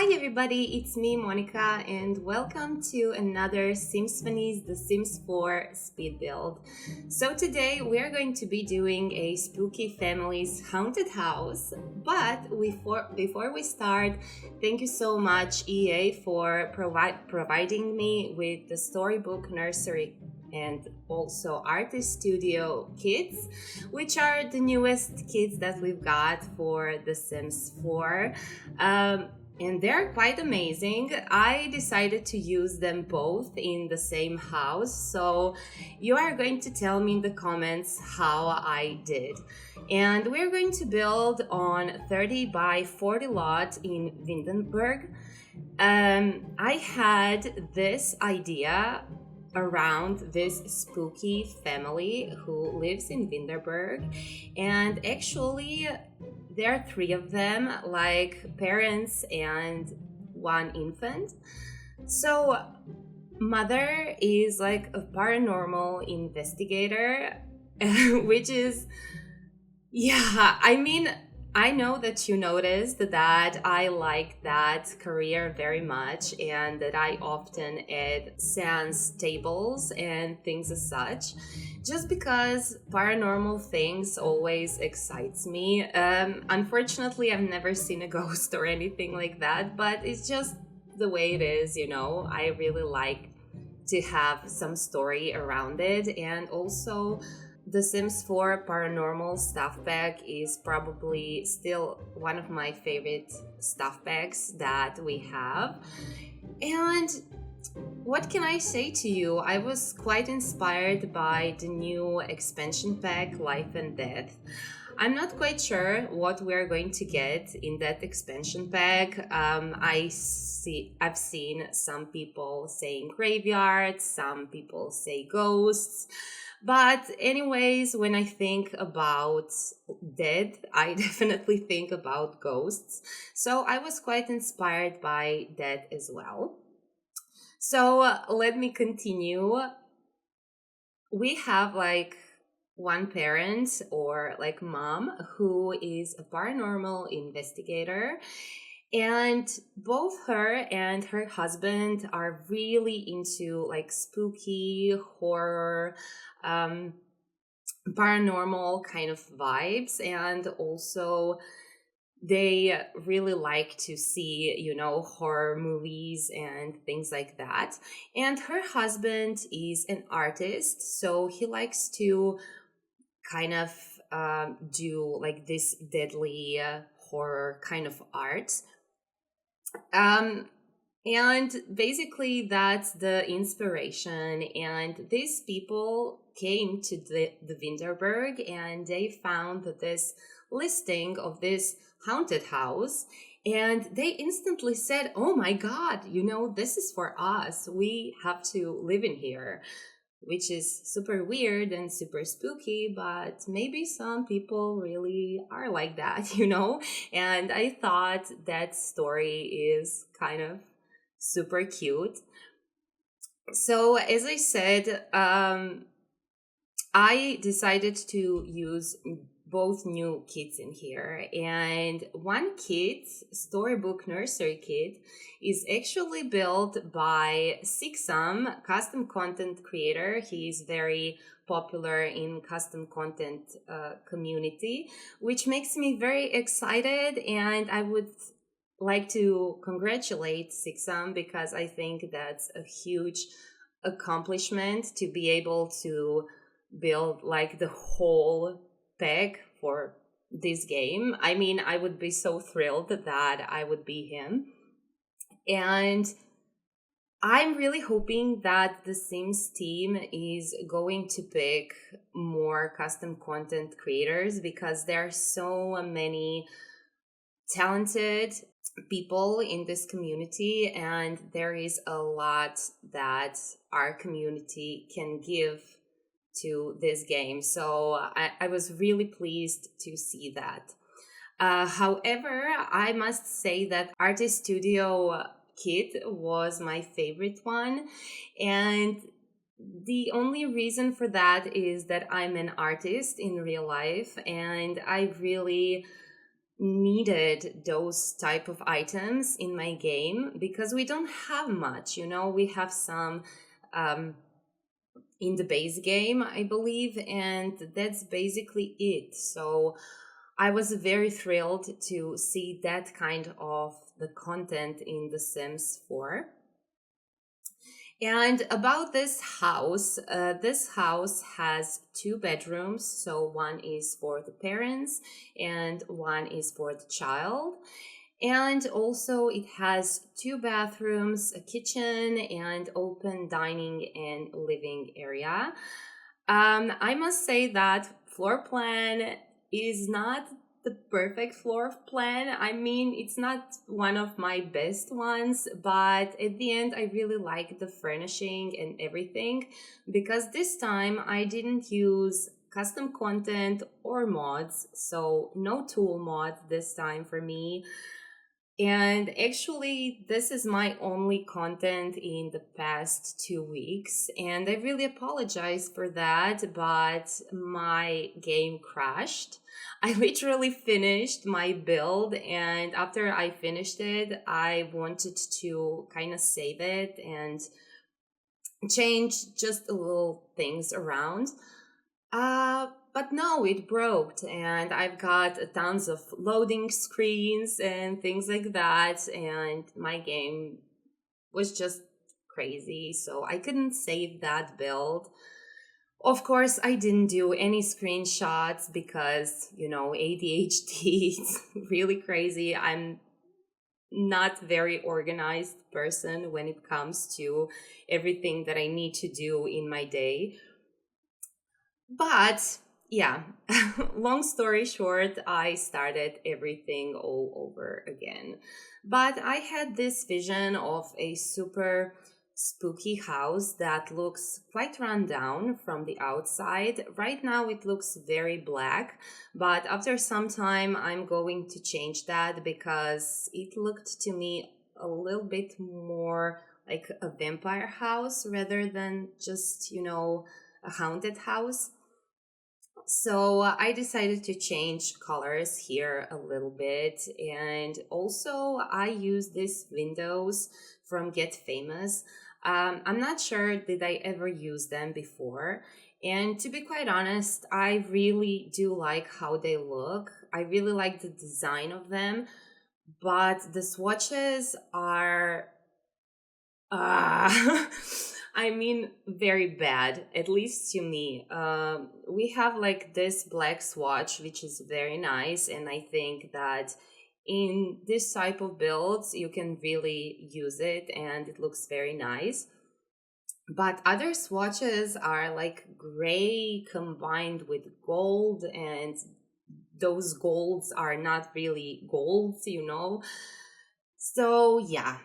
Hi everybody, it's me Monica and welcome to another Simsphony's The Sims 4 speed build. So today we are going to be doing a spooky family's haunted house, but before we start, thank you so much EA for providing me with the Storybook Nursery and also Artist Studio kits, which are the newest kits that we've got for The Sims 4. And they're quite amazing. I decided to use them both in the same house, so you are going to tell me in the comments how I did. And we're going to build on 30 by 40 lot in Windenburg. I had this idea around this spooky family who lives in Windenburg, and actually there are three of them, like parents and one infant. So mother is like a paranormal investigator, which is, yeah, I mean, I know that you noticed that I like that career very much and that I often add sans tables and things as such, just because paranormal things always excites me. Unfortunately, I've never seen a ghost or anything like that, but it's just the way it is, you know. I really like to have some story around it, and also the Sims 4 Paranormal Stuff Pack is probably still one of my favorite stuff packs that we have. And what can I say to you? I was quite inspired by the new expansion pack, Life and Death. I'm not quite sure what we're going to get in that expansion pack. I've seen some people saying graveyards, some people say ghosts. But anyways, when I think about dead, I definitely think about ghosts. So I was quite inspired by that as well. So let me continue. We have like one parent or like mom who is a paranormal investigator, and both her and her husband are really into like spooky horror, paranormal kind of vibes, and also they really like to see, you know, horror movies and things like that. And her husband is an artist, so he likes to kind of do like this deadly horror kind of art. Um, and basically, that's the inspiration. And these people came to the Winterberg and they found this listing of this haunted house. And they instantly said, "Oh my God, you know, this is for us. We have to live in here," which is super weird and super spooky, but maybe some people really are like that, you know? And I thought that story is kind of super cute. So, as I said, I decided to use both new kits in here, and one kit, Storybook Nursery Kit, is actually built by Sixam, custom content creator. He is very popular in custom content community, which makes me very excited, and I would like to congratulate Sixam because I think that's a huge accomplishment to be able to build like the whole pack for this game. I mean, I would be so thrilled that I would be him. And I'm really hoping that the Sims team is going to pick more custom content creators because there are so many talented people in this community, and there is a lot that our community can give to this game. So I was really pleased to see that. However, I must say that Artist Studio Kit was my favorite one. And the only reason for that is that I'm an artist in real life, and I really needed those type of items in my game because we don't have much. We have some um, in the base game, I believe, and that's basically it. So I was very thrilled to see that kind of the content in The Sims 4. And about this house has two bedrooms. So one is for the parents and one is for the child. And also it has two bathrooms, a kitchen, and open dining and living area. I must say that floor plan is not the perfect floor plan. I mean, it's not one of my best ones, but at the end, I really like the furnishing and everything because this time I didn't use custom content or mods, so no tool mod this time for me. And actually, this is my only content in the past 2 weeks. And I really apologize for that, but my game crashed. I literally finished my build, and after I finished it, I wanted to kind of save it and change just a little things around. But no, it broke, and I've got tons of loading screens and things like that, and my game was just crazy, so I couldn't save that build. Of course, I didn't do any screenshots because, ADHD is really crazy. I'm not very organized person when it comes to everything that I need to do in my day. But yeah, long story short, I started everything all over again. But I had this vision of a super spooky house that looks quite run down from the outside. Right now, it looks very black, but after some time, I'm going to change that because it looked to me a little bit more like a vampire house rather than just, a haunted house. So I decided to change colors here a little bit. And also I use these windows from Get Famous. I'm not sure did I ever use them before. And to be quite honest, I really do like how they look. I really like the design of them, but the swatches are uh, I mean, very bad, at least to me. We have like this black swatch, which is very nice. And I think that in this type of builds, you can really use it and it looks very nice. But other swatches are like gray combined with gold, and those golds are not really golds. So, yeah,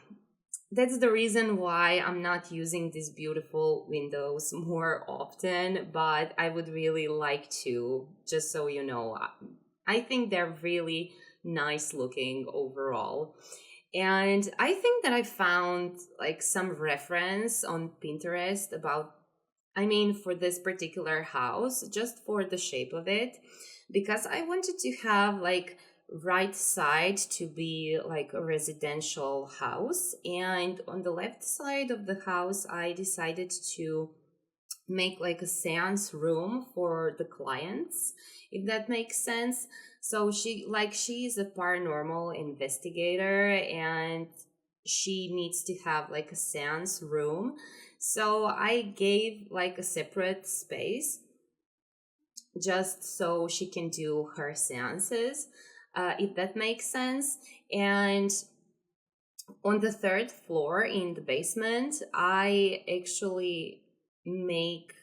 that's the reason why I'm not using these beautiful windows more often, but I would really like to, just so you know. I think they're really nice looking overall. And I think that I found like some reference on Pinterest about, I mean, for this particular house, just for the shape of it, because I wanted to have like right side to be like a residential house, and on the left side of the house I decided to make like a seance room for the clients, if that makes sense. So she's a paranormal investigator, and she needs to have like a seance room. So I gave like a separate space just so she can do her seances, if that makes sense. And on the third floor in the basement, I actually make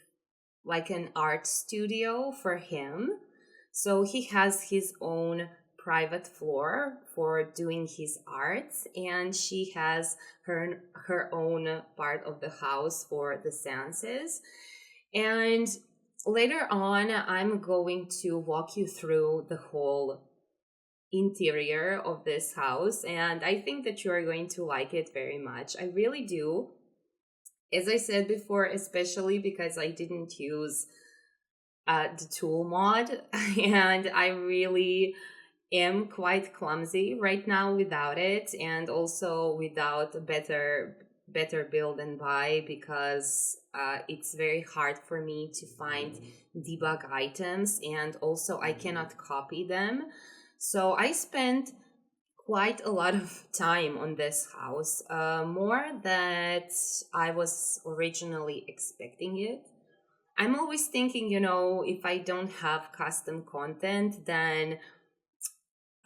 like an art studio for him. So he has his own private floor for doing his arts, and she has her own part of the house for the seances. And later on, I'm going to walk you through the whole interior of this house, and I think that you are going to like it very much. I really do. As I said before, especially because I didn't use the tool mod, and I really am quite clumsy right now without it, and also without a better build and buy, because it's very hard for me to find debug items, and also I cannot copy them. So I spent quite a lot of time on this house, more that I was originally expecting it. I'm always thinking, if I don't have custom content, then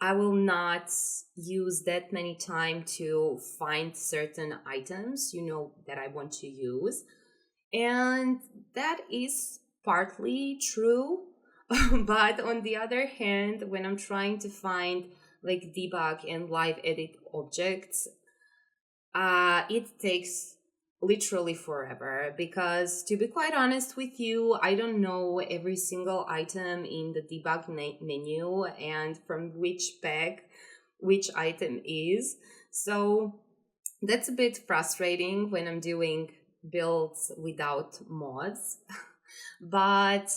I will not use that many time to find certain items, that I want to use. And that is partly true. But on the other hand, when I'm trying to find like debug and live edit objects, it takes literally forever, because to be quite honest with you, I don't know every single item in the debug menu and from which pack which item is. So that's a bit frustrating when I'm doing builds without mods. But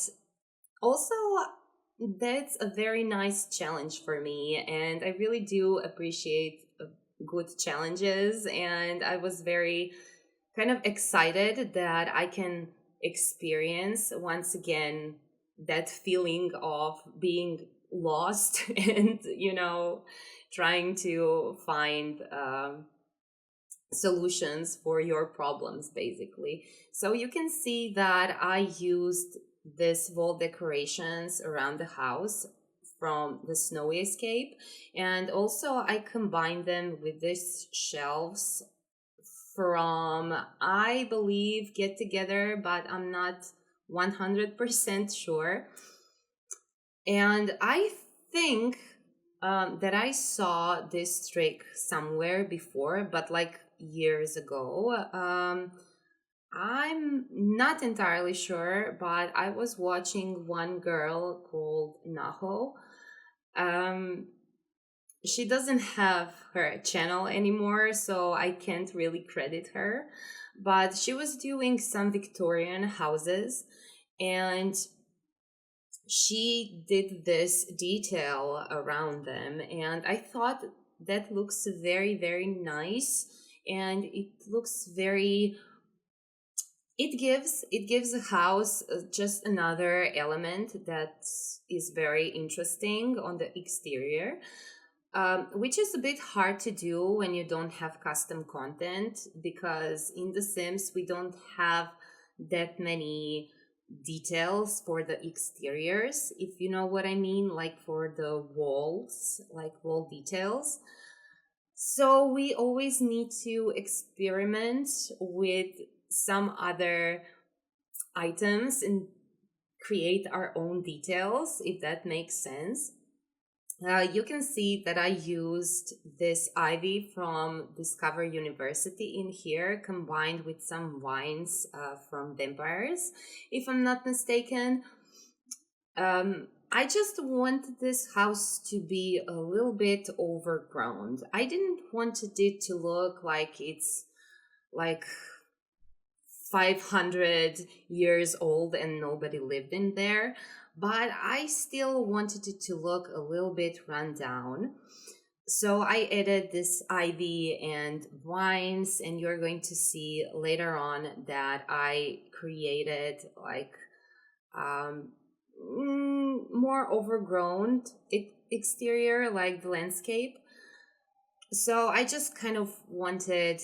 also, that's a very nice challenge for me, and I really do appreciate good challenges. And I was very kind of excited that I can experience once again that feeling of being lost and, trying to find solutions for your problems, basically. So you can see that I used this wall decorations around the house from the snowy escape, and also I combined them with these shelves from, I believe, Get Together, but I'm not 100% sure. And I think that I saw this trick somewhere before, but like years ago. I'm not entirely sure, but I was watching one girl called Naho. Um, she doesn't have her channel anymore, so I can't really credit her. But she was doing some Victorian houses, and she did this detail around them, and I thought that looks very, very nice, and it looks very, it gives a house just another element that is very interesting on the exterior, which is a bit hard to do when you don't have custom content, because in The Sims we don't have that many details for the exteriors, if you know what I mean, like for the walls, like wall details. So we always need to experiment with some other items and create our own details, if that makes sense. You can see that I used this ivy from Discover University in here, combined with some vines from vampires, if I'm not mistaken. I just want this house to be a little bit overgrown. I didn't want it to look like it's like 500 years old and nobody lived in there, but I still wanted it to look a little bit run down. So I added this ivy and vines, and you're going to see later on that I created like um, more overgrown exterior, like the landscape. So I just kind of wanted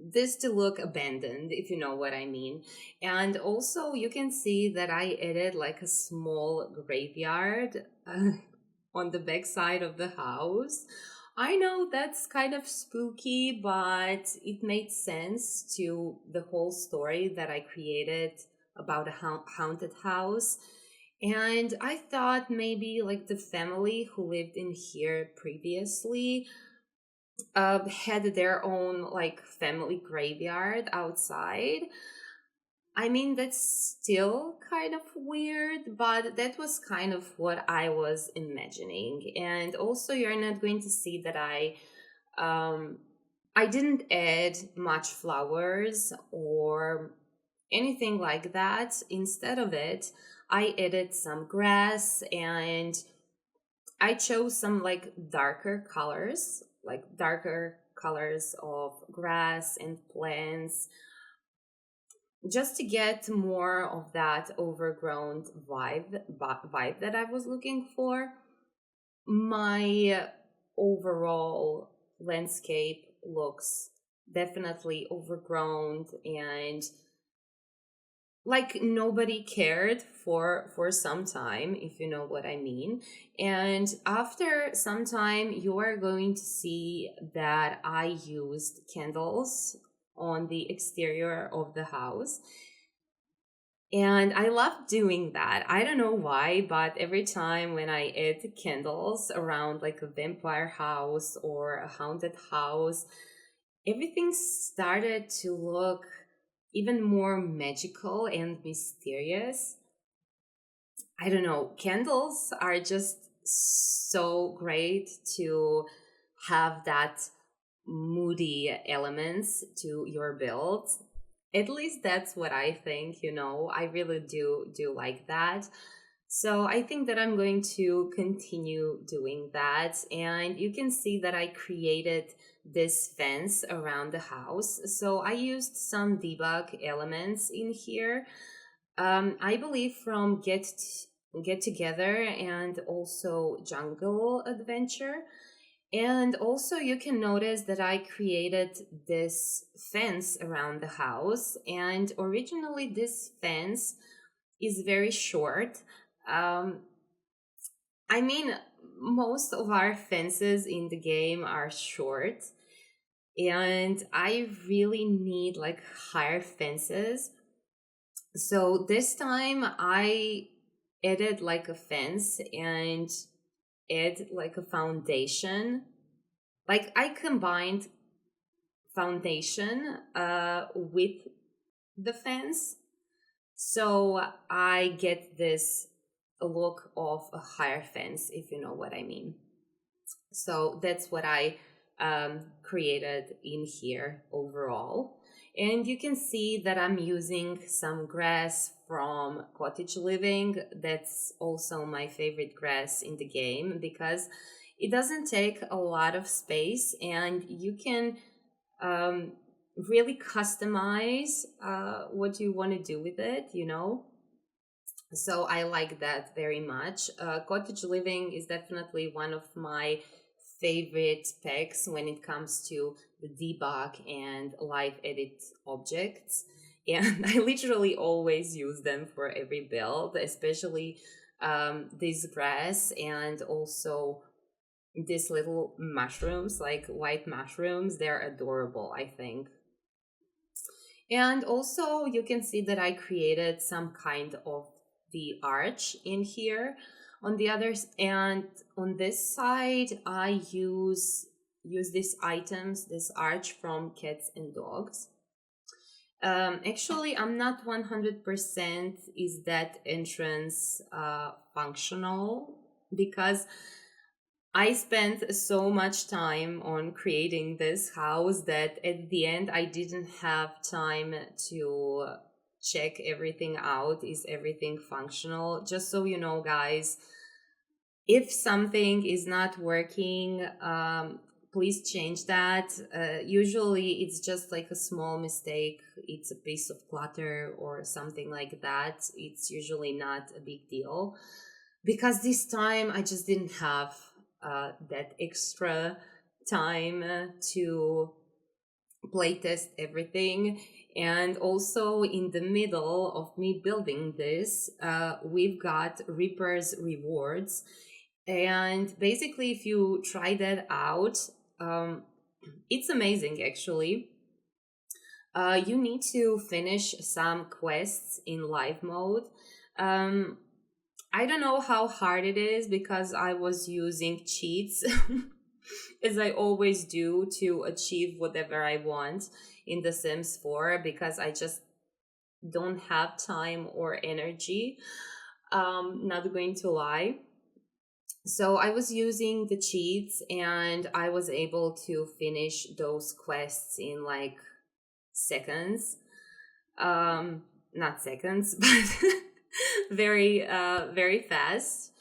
this to look abandoned, if you know what I mean. And also you can see that I added like a small graveyard on the back side of the house. I know that's kind of spooky, but it made sense to the whole story that I created about a haunted house. And I thought maybe like the family who lived in here previously had their own like family graveyard outside. I mean, that's still kind of weird, but that was kind of what I was imagining. And also, you're not going to see that I didn't add much flowers or anything like that. Instead of it, I added some grass, and I chose some like darker colors of grass and plants, just to get more of that overgrown vibe that I was looking for. My overall landscape looks definitely overgrown and like nobody cared for some time, if you know what I mean. And after some time you are going to see that I used candles on the exterior of the house, and I love doing that. I don't know why, but every time when I add candles around like a vampire house or a haunted house, everything started to look even more magical and mysterious. I don't know, candles are just so great to have that moody elements to your build. At least that's what I think. I really do like that. So I think that I'm going to continue doing that. And you can see that I created this fence around the house. So I used some debug elements in here. I believe from Get Together and also Jungle Adventure. And also you can notice that I created this fence around the house, and originally this fence is very short. Um, I mean, most of our fences in the game are short, and I really need like higher fences. So this time I added like a fence and add like a foundation. Like I combined foundation with the fence, so I get this look of a higher fence, if you know what I mean. So that's what I created in here overall. And you can see that I'm using some grass from Cottage Living. That's also my favorite grass in the game because it doesn't take a lot of space, and you can um, really customize what you want to do with it. So I like that very much. Cottage Living is definitely one of my favorite packs when it comes to the debug and live edit objects. And I literally always use them for every build, especially this grass and also these little mushrooms, like white mushrooms. They're adorable, I think. And also you can see that I created some kind of the arch in here. On the others, and on this side I use these items, this arch from Cats and Dogs. Actually I'm not 100% is that entrance functional, because I spent so much time on creating this house that at the end I didn't have time to check everything out. Is everything functional? Just so you know, guys, if something is not working, please change that. Usually it's just like a small mistake. It's a piece of clutter or something like that. It's usually not a big deal, because this time I just didn't have that extra time to playtest everything. And also in the middle of me building this, we've got Reaper's Rewards. And basically, if you try that out, it's amazing actually. You need to finish some quests in live mode. Um, I don't know how hard it is because I was using cheats, as I always do, to achieve whatever I want in The Sims 4, because I just don't have time or energy. Not going to lie. So I was using the cheats and I was able to finish those quests in like seconds. Not seconds, but very fast.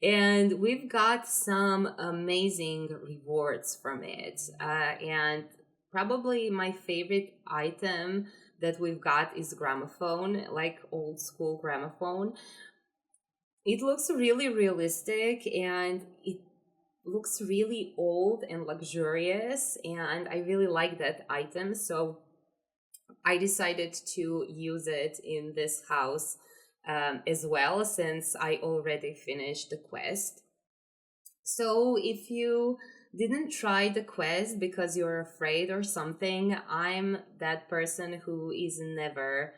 And we've got some amazing rewards from it. And probably my favorite item that we've got is gramophone, like old school gramophone. It looks really realistic and it looks really old and luxurious, and I really like that item. So I decided to use it in this house as well, since I already finished the quest. So if you didn't try the quest because you're afraid or something, I'm that person who is never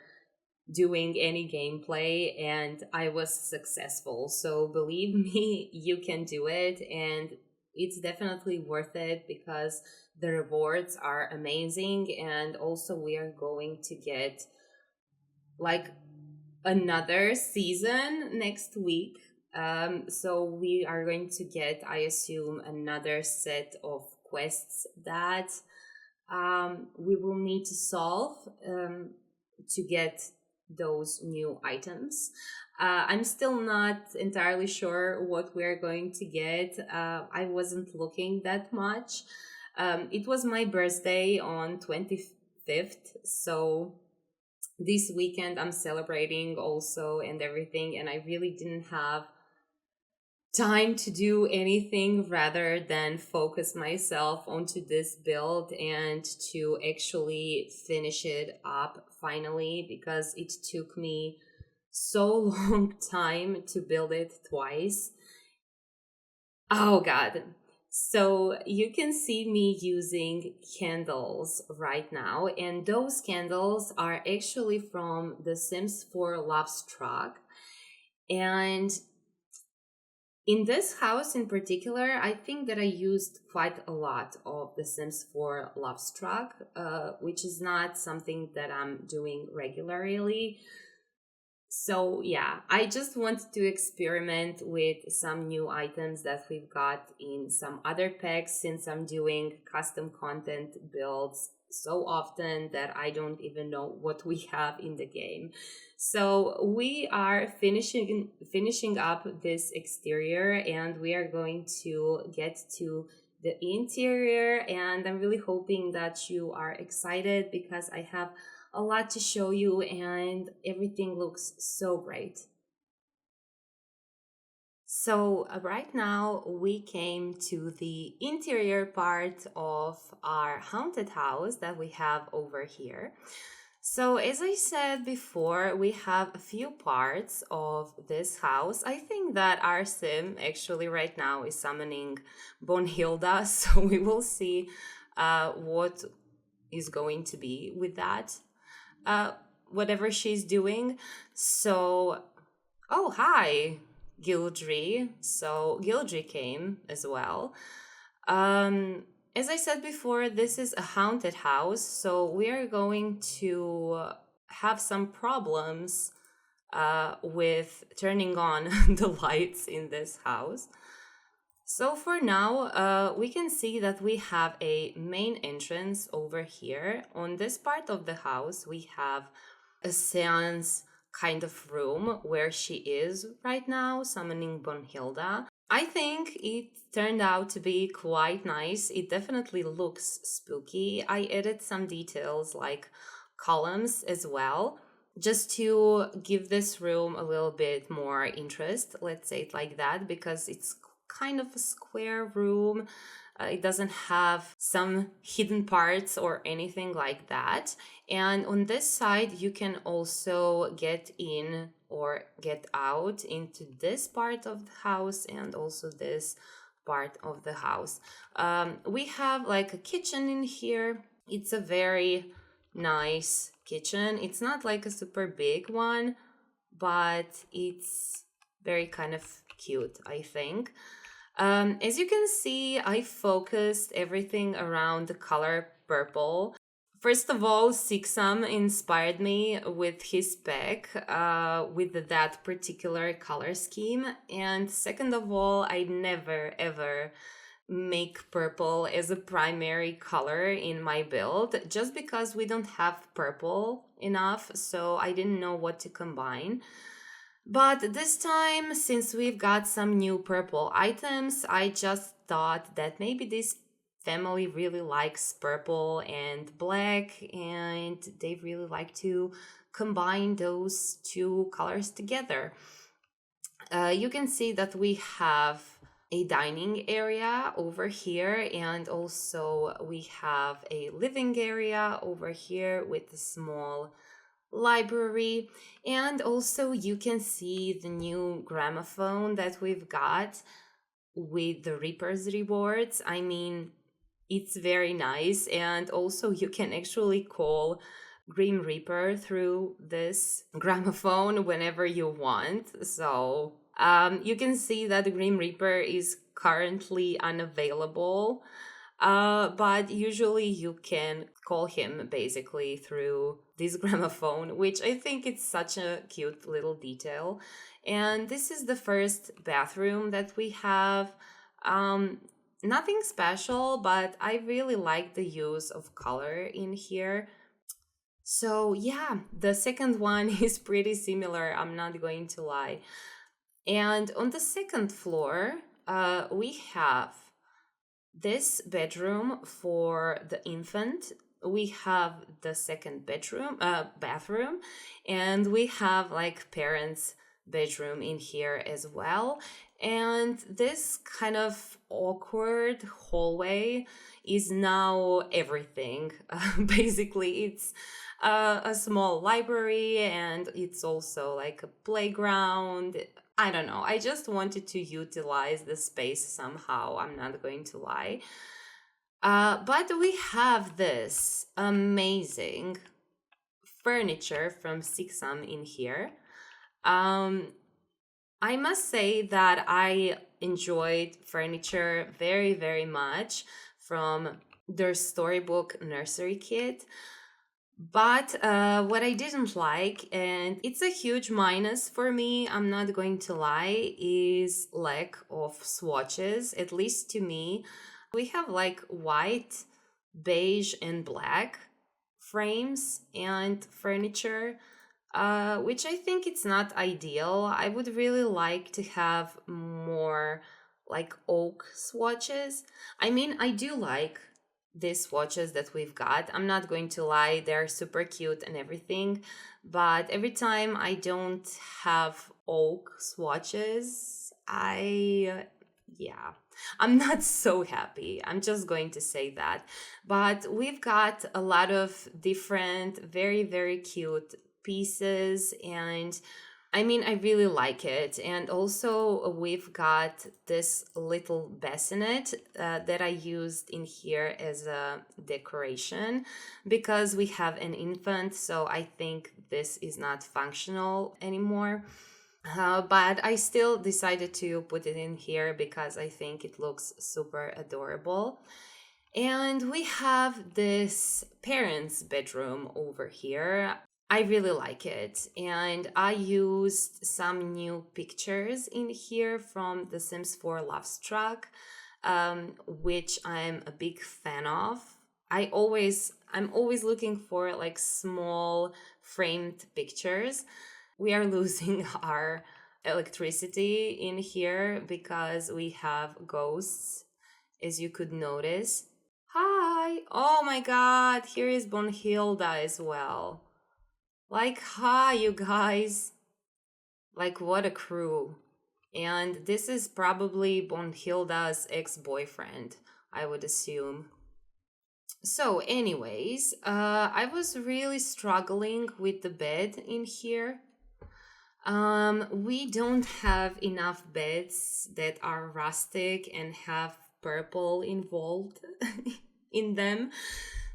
doing any gameplay and I was successful. So believe me, you can do it, and it's definitely worth it because the rewards are amazing, and also we are going to get like another season next week. So we are going to get, I assume, another set of quests that we will need to solve to get those new items. I'm still not entirely sure what we're going to get. I wasn't looking that much. It was my birthday on 25th, so this weekend I'm celebrating also and everything, and I really didn't have time to do anything rather than focus myself onto this build and to actually finish it up finally, because it took me so long time to build it twice. Oh god. So you can see me using candles right now, and those candles are actually from the Sims 4 Love Struck. And in this house in particular, I think that I used quite a lot of The Sims 4 Love Struck, which is not something that I'm doing regularly. So yeah, I just want to experiment with some new items that we've got in some other packs, since I'm doing custom content builds so often that I don't even know what we have in the game. So we are finishing up this exterior, and we are going to get to the interior, and I'm really hoping that you are excited because I have a lot to show you and everything looks so great. So right now we came to the interior part of our haunted house that we have over here. So as I said before, we have a few parts of this house. I think that our sim actually right now is summoning Bonhilda, so we will see what is going to be with that. Uh, Whatever she's doing. So, oh, hi, Gildry. So, Gildry came as well. As I said before, this is a haunted house, so we are going to have some problems with turning on the lights in this house. So for now, we can see that we have a main entrance over here. On this part of the house, we have a seance kind of room where she is right now, summoning Bonhilda. I think it turned out to be quite nice. It definitely looks spooky. I added some details like columns as well, just to give this room a little bit more interest, let's say it like that, because it's kind of a square room. It doesn't have some hidden parts or anything like that. And on this side, you can also get in or get out into this part of the house and also this part of the house. We have like a kitchen in here. It's a very nice kitchen. It's not like a super big one, but it's very kind of cute, I think. As you can see, I focused everything around the color purple. First of all, Sixam inspired me with his pack, with that particular color scheme. And second of all, I never ever make purple as a primary color in my build, just because we don't have purple enough, so I didn't know what to combine. But this time, since we've got some new purple items, I just thought that maybe this family really likes purple and black, and they really like to combine those two colors together. You can see that we have a dining area over here, and also we have a living area over here with a small library. And also you can see the new gramophone that we've got with the Reaper's rewards. I mean, it's very nice, and also you can actually call Grim Reaper through this gramophone whenever you want. So you can see that the Grim Reaper is currently unavailable, but usually you can call him basically through this gramophone, which I think it's such a cute little detail. And this is the first bathroom that we have. Nothing special, but I really like the use of color in here. So yeah, the second one is pretty similar, I'm not going to lie. And on the second floor, we have this bedroom for the infant. We have the second bathroom, and we have like parents' bedroom in here as well. And this kind of awkward hallway is now everything. Basically, it's a small library, and it's also like a playground. I don't know. I just wanted to utilize the space somehow. I'm not going to lie. But we have this amazing furniture from Sixam in here. I must say that I enjoyed furniture very, very much from their Storybook Nursery Kit. But what I didn't like, and it's a huge minus for me, I'm not going to lie, is lack of swatches, at least to me. We have like white, beige, and black frames and furniture, which I think it's not ideal. I would really like to have more like oak swatches. I mean, I do like these swatches that we've got. I'm not going to lie, they're super cute and everything, but every time I don't have oak swatches, yeah, I'm not so happy. I'm just going to say that. But we've got a lot of different, very, very cute pieces, and I mean, I really like it. And also, we've got this little bassinet that I used in here as a decoration because we have an infant, so I think this is not functional anymore. But I still decided to put it in here because I think it looks super adorable. And we have this parents' bedroom over here. I really like it. And I used some new pictures in here from The Sims 4 Love Struck, which I'm a big fan of. I'm always looking for like small framed pictures. We are losing our electricity in here because we have ghosts, as you could notice. Hi! Oh my god, here is Bonhilda as well. Like, hi, you guys. Like, what a crew. And this is probably Bonhilda's ex-boyfriend, I would assume. So, anyways, I was really struggling with the bed in here. We don't have enough beds that are rustic and have purple involved in them.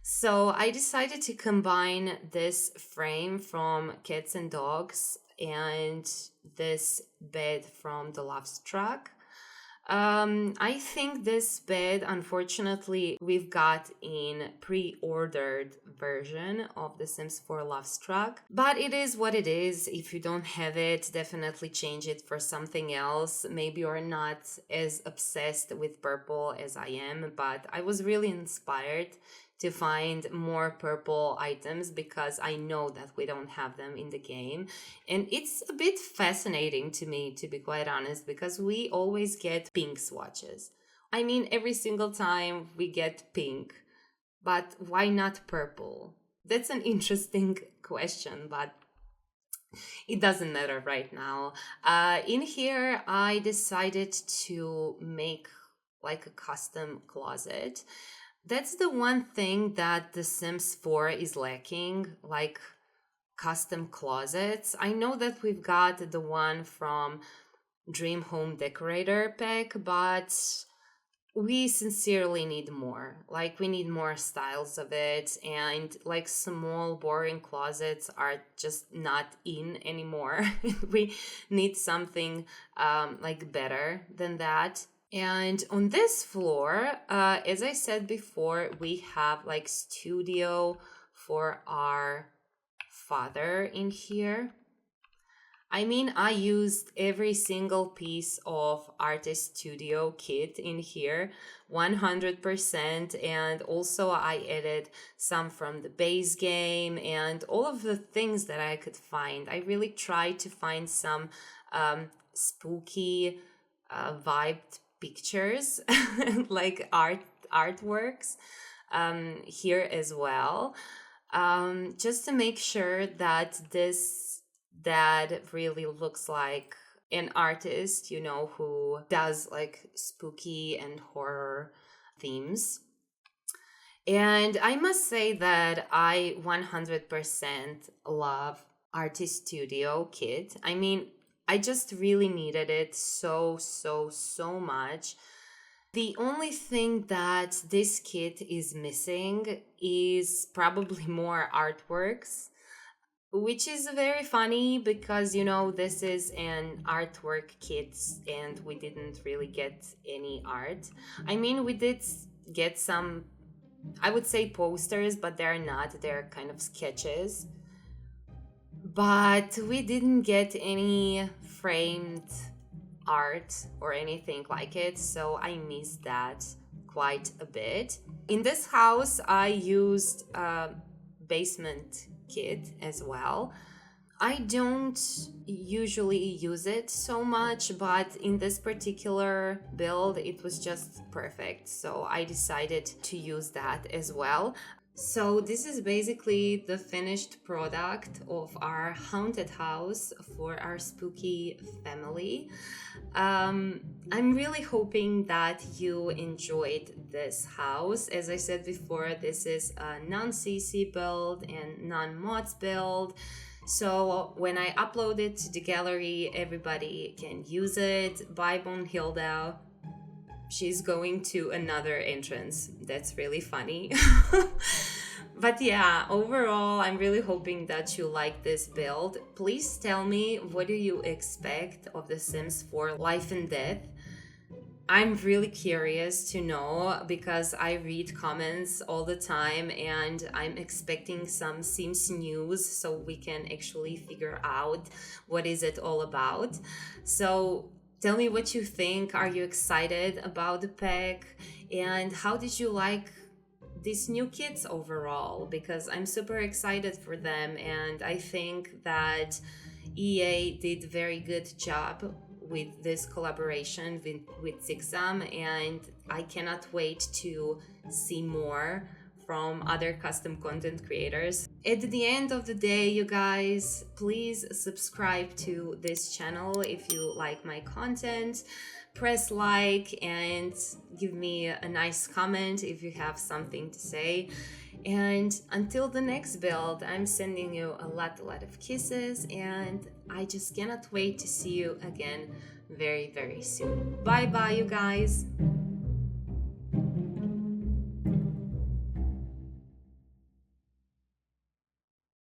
So I decided to combine this frame from Cats and Dogs and this bed from The Love Struck. I think this bed, unfortunately, we've got in pre-ordered version of The Sims 4 Love Struck, but it is what it is. If you don't have it, definitely change it for something else. Maybe you're not as obsessed with purple as I am, but I was really inspired to find more purple items because I know that we don't have them in the game. And it's a bit fascinating to me, to be quite honest, because we always get pink swatches. I mean, every single time we get pink, but why not purple? That's an interesting question, but it doesn't matter right now. In here, I decided to make like a custom closet. That's the one thing that The Sims 4 is lacking, like custom closets. I know that we've got the one from Dream Home Decorator pack, but we sincerely need more. Like, we need more styles of it, and like small boring closets are just not in anymore. We need something like better than that. And on this floor, as I said before, we have like studio for our father in here. I mean, I used every single piece of Artist Studio kit in here, 100%, and also I added some from the base game and all of the things that I could find. I really tried to find some spooky vibed pictures, like artworks here as well, just to make sure that this dad really looks like an artist, you know, who does like spooky and horror themes. And I must say that I 100% love Artist Studio Kit. I mean, I just really needed it so much. The only thing that this kit is missing is probably more artworks, which is very funny because, you know, this is an artwork kit and we didn't really get any art. I mean, we did get some, I would say, posters, but they're not, they're kind of sketches. But we didn't get any framed art or anything like it, so I missed that quite a bit. In this house, I used a basement kit as well. I don't usually use it so much, but in this particular build, it was just perfect. So I decided to use that as well. So this is basically the finished product of our haunted house for our spooky family. I'm really hoping that you enjoyed this house. As I said before, this is a non-CC build and non-mods build. So when I upload it to the gallery, everybody can use it. Bye, Hilda. She's going to another entrance. That's really funny. But yeah, overall, I'm really hoping that you like this build. Please tell me, what do you expect of The Sims 4 Life and Death? I'm really curious to know because I read comments all the time and I'm expecting some Sims news so we can actually figure out what is it all about. So tell me what you think. Are you excited about the pack? And how did you like these new kits overall? Because I'm super excited for them and I think that EA did a very good job with this collaboration with Zixam, and I cannot wait to see more from other custom content creators. At the end of the day, you guys, please subscribe to this channel if you like my content. Press like and give me a nice comment if you have something to say. And until the next build, I'm sending you a lot of kisses, and I just cannot wait to see you again very soon. Bye, you guys.